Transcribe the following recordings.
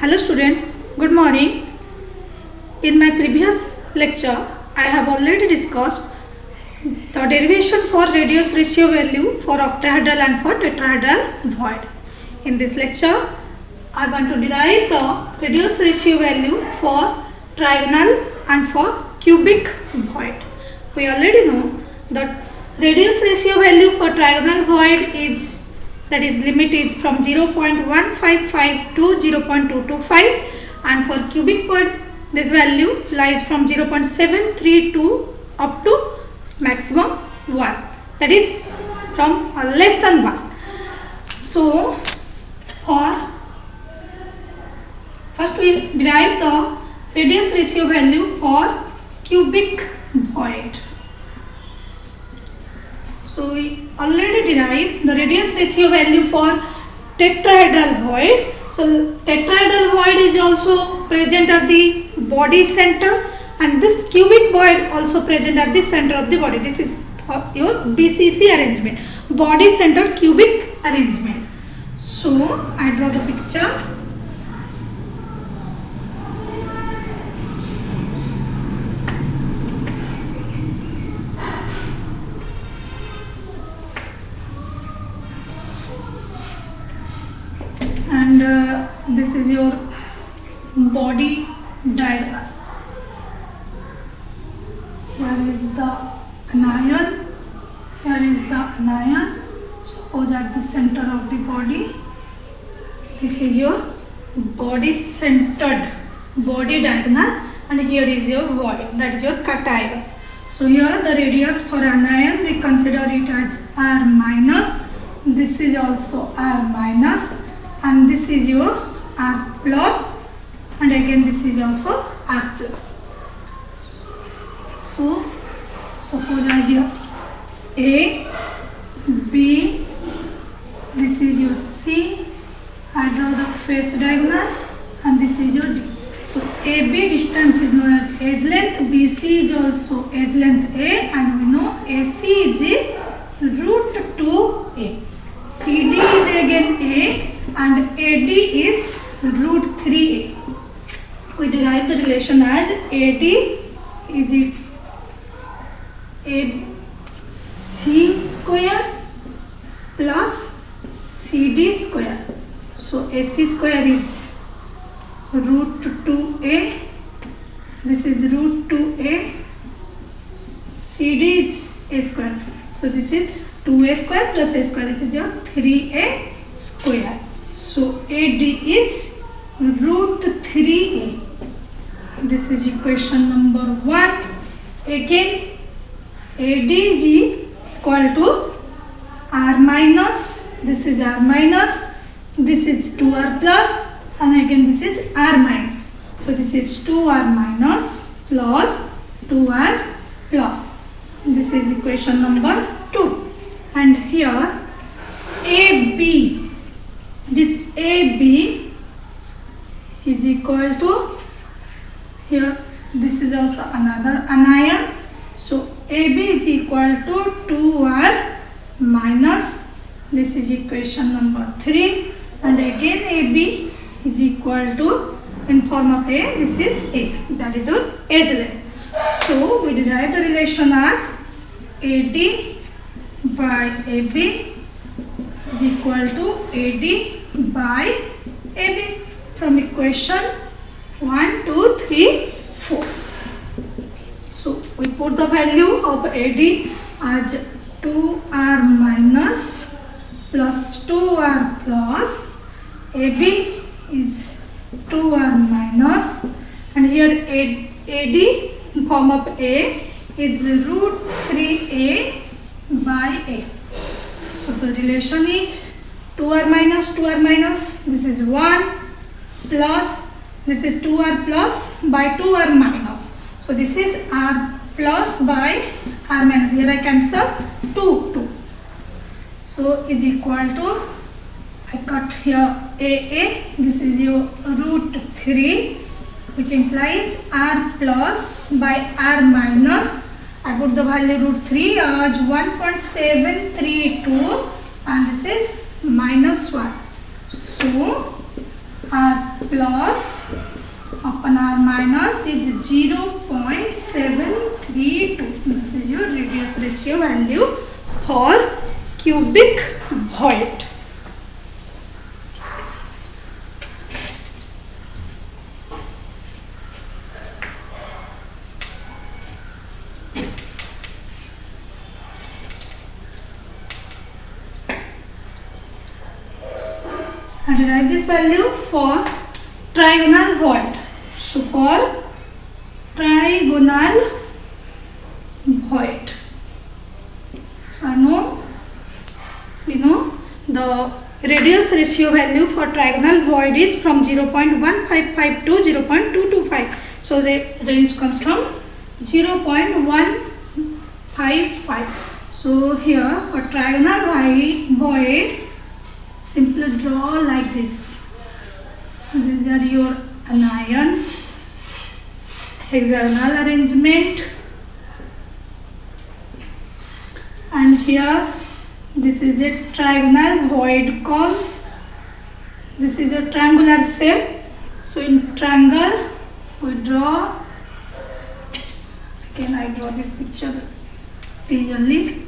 Hello students, good morning. In my previous lecture, I have already discussed the derivation for radius ratio value for octahedral and for tetrahedral void. In this lecture, I want to derive the radius ratio value for trigonal and for cubic void. We already know that radius ratio value for trigonal void is limit is from 0.155 to 0.225, and for cubic void this value lies from 0.732 up to maximum 1, that is from less than 1. So for first we derive the radius ratio value for cubic void. So we already derived the radius ratio value for tetrahedral void. So tetrahedral void is also present at the body center, and this cubic void also present at the center of the body. This is your BCC arrangement, body center cubic arrangement. So I draw the picture. And this is your body diagram. Here is the anion, here is the anion, suppose at the center of the body. This is your body centered body diagonal, and here is your void, that is your cation. So here the radius for anion we consider it as r minus, this is also r minus, and this is your r plus, and again this is also r plus. So suppose I here A, B, this is your C, I draw the face diagonal, and this is your D. So AB distance is known as edge length, BC is also edge length A, and we know AC is root 2A. CD is again A, and AD is root 3A. We derive the relation as AD is AC square plus CD square. So AC square is root 2A, this is root 2A, CD is A square. So this is 2A square plus A square, this is your 3A square. So AD is root 3A. This is equation number 1. Again AD is equal to R minus, this is R minus, this is 2R plus, and again this is R minus. So this is 2R minus plus 2R plus. This is equation number 2. And here AB, this AB is equal to, here this is also another anion. So AB is equal to 2R minus, this is equation number 3, and again AB is equal to, in form of A, this is A, that is the edge length. So we derive the relation as AD by AB is equal to AD by AB from equation 1, 2, 3, 4. So we put the value of AD as 2R minus plus 2R plus, AB is 2R minus, and here AD in form of A is root 3A by A. So the relation is 2R minus, this is 1 plus, this is 2R plus by 2R minus. So this is R plus by R minus, here I cancel 2. So is equal to, I cut here AA, this is your root 3, which implies R plus by R minus. I put the value root 3 as 1.732, and this is minus 1. So R plus upon r minus is 0.732. This is your radius ratio value for cubic void. And write this value for trigonal void. So for trigonal void, so we know the radius ratio value for trigonal void is from 0.155 to 0.225. So the range comes from 0.155. So here for trigonal void, simply draw like this. These are your anions, hexagonal arrangement, and here this is a trigonal void cone. This is a triangular shape. So in triangle we draw, again I draw this picture clearly.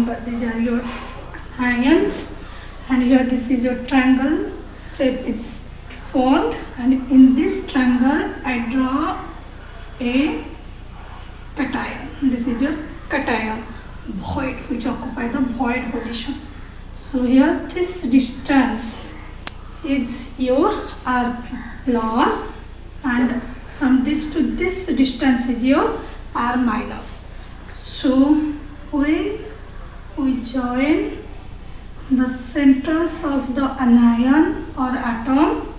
But these are your ions, and here this is your triangle shape is formed, and in this triangle I draw a cation. This is your cation void which occupy the void position. So here this distance is your r plus, and from this to this distance is your r minus. So we join the centers of the anion or atom.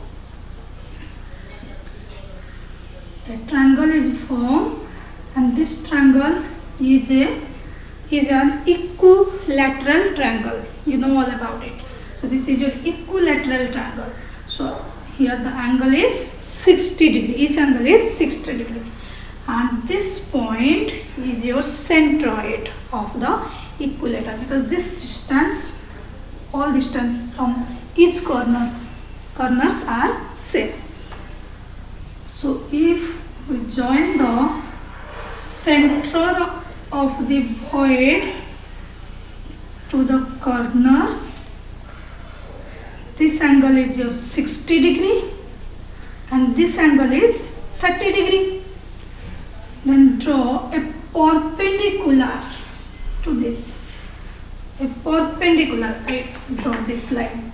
A triangle is formed, and this triangle is an equilateral triangle. You know all about it. So this is your equilateral triangle. So here the angle is 60 degree. Each angle is 60 degree, and this point is your centroid of the equilateral, because this distance, all distance from each corners are same. So if we join the center of the void to the corner, this angle is your 60 degree and this angle is 30 degree. Then draw a perpendicular to this. A perpendicular, I draw this line.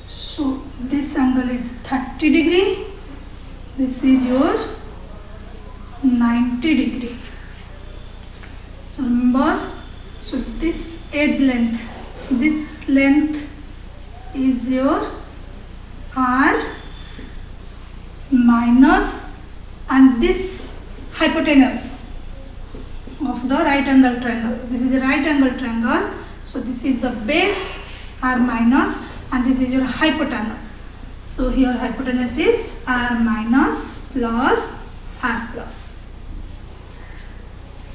So this angle is 30 degree, this is your 90 degree. So remember, so this edge length, this length is your r minus, and this hypotenuse of the right angle triangle. This is a right angle triangle. So this is the base r minus, and this is your hypotenuse. So here hypotenuse is r minus plus r plus.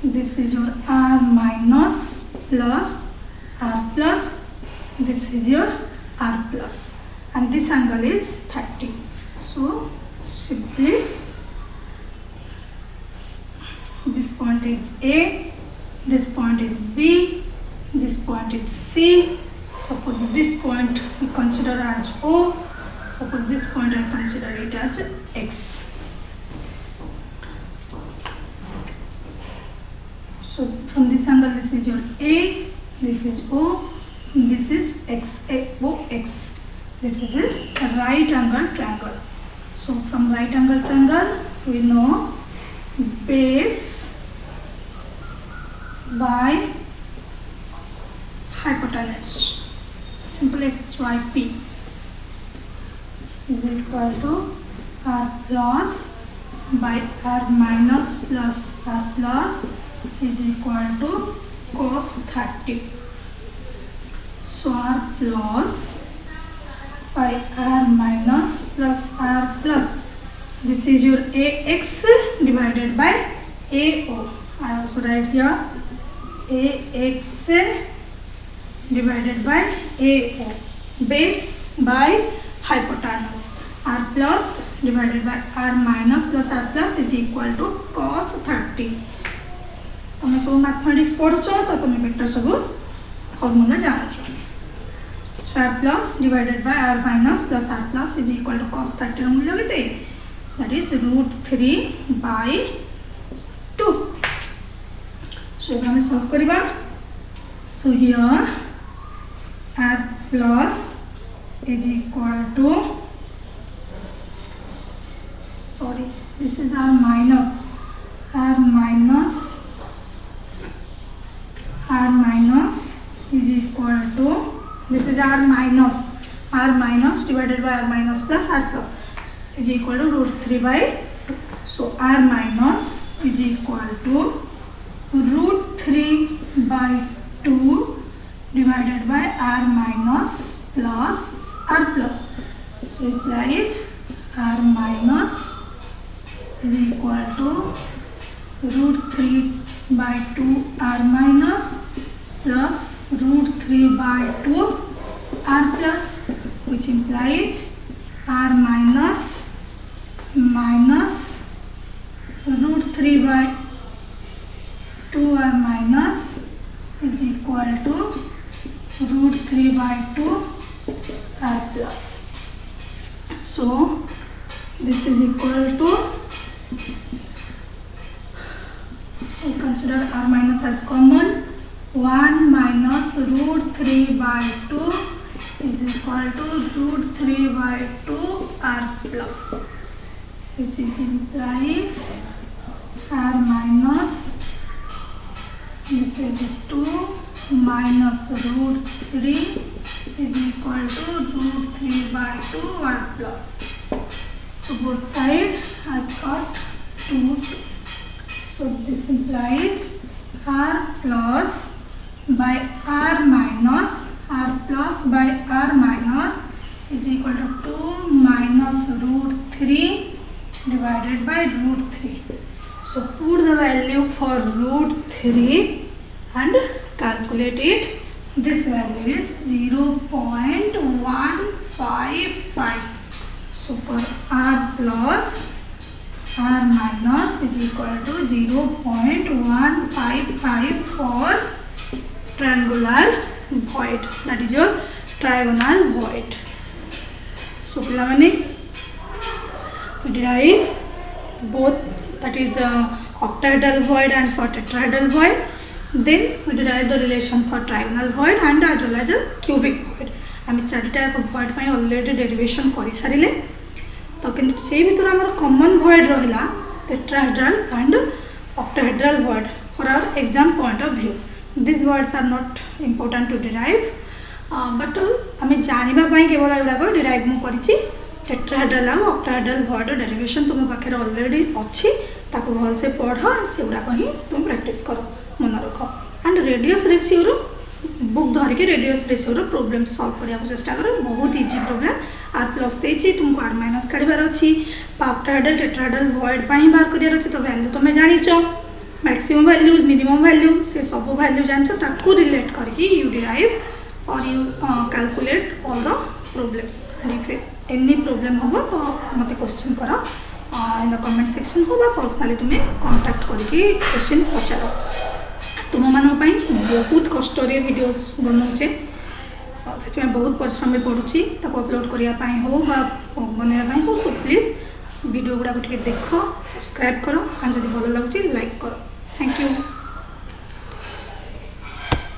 This is your r minus plus r plus. This is your r plus, and this angle is 30. So simply this point is A, this point is B, this point is C. Suppose this point we consider as O. Suppose this point I consider it as X. So from this angle, this is your A, this is O, this is X, A, O, X. This is a right angle triangle. So from right angle triangle, we know base by hypotenuse. Simply HYP is equal to r plus by r minus plus r plus is equal to cos 30. So r plus by r minus plus r plus. This is your ax divided by ao. I also write here ax divided by ao. Base by hypotenuse. R plus divided by r minus plus r plus is equal to cos 30. तुम सब mathematics पढ़ुच तो तुम vector सब formula जान। So r plus divided by r minus plus r plus is equal to cos 30 मूल्य केते, that is √3/2. So हम solve करबा। So here r plus is equal to, sorry, this is r minus is equal to, this is r minus divided by r minus plus r plus is equal to √3/2. So r minus is equal to √3/2 divided by r minus plus r plus. So implies r minus is equal to √3/2 r minus plus √3/2 r plus, which implies r minus √3/2 r minus is equal to √3/2 r plus. So this is equal to, we consider r minus as common. 1 minus √3/2 is equal to √3/2 r plus, which implies r minus, this is 2 minus √3 is equal to √3/2 r plus. So both sides I got 2. So this implies r plus by r minus is equal to 2 minus √3 divided by √3. So put the value for √3 and calculate it. This value is 0.155. So for r plus r minus is equal to 0.155 for triangular void, that is your trigonal void. So we derive both, that is octahedral void and for tetrahedral void. Then we derive the relation for trigonal void and as well as a cubic void. आम 4टा void ପାଇଁ already derivation कर सारे, तो किंतु से भीतर आमर common void रहिला tetrahedral and octahedral void. For our exam point of view, these voids are not important to derive, but आम जानिबा पई केवल एगुडा derive मु करिछि. tetrahedral और octahedral void derivation तुम पाखे ऑलरेडी अच्छी, ताको भल से पढ़ से गुडा ही तुम प्रैक्टिस कर मन रख. एंड रेडियस रेशियो बुक धरिकी रेडियस रेशियो प्रॉब्लम सॉल्व करने चेष्टा कर. बहुत इजी प्रॉब्लम. r प्लस देछि तुमको r माइनस काढिबार अछि, ऑक्टाहेड्रल टेट्राहेड्रल वॉइड पाई बाहर करियार अछि. तो वैल्यू तुम जानिछ, मैक्सिमम वैल्यू मिनिमम वैल्यू से सब वैल्यू जानिछ, ताको रिलेट करके यू डिराइव और you calculate all the problems. And if any problem हो तो मते क्वेश्चन कर इन द कमेंट सेक्शन हो बा पर्सनली तुम्हें कांटेक्ट करके क्वेश्चन पचार. तुम मान बहुत कष्ट वीडियोस बनाऊे से बहुत परिश्रम में पड़ुची ताको अपलोड करने हो बनवाई हो. सो प्लीज वीडियो गुड़ा देख, सब्सक्राइब करो एंड जब भल लगुच लाइक करो. Thank you.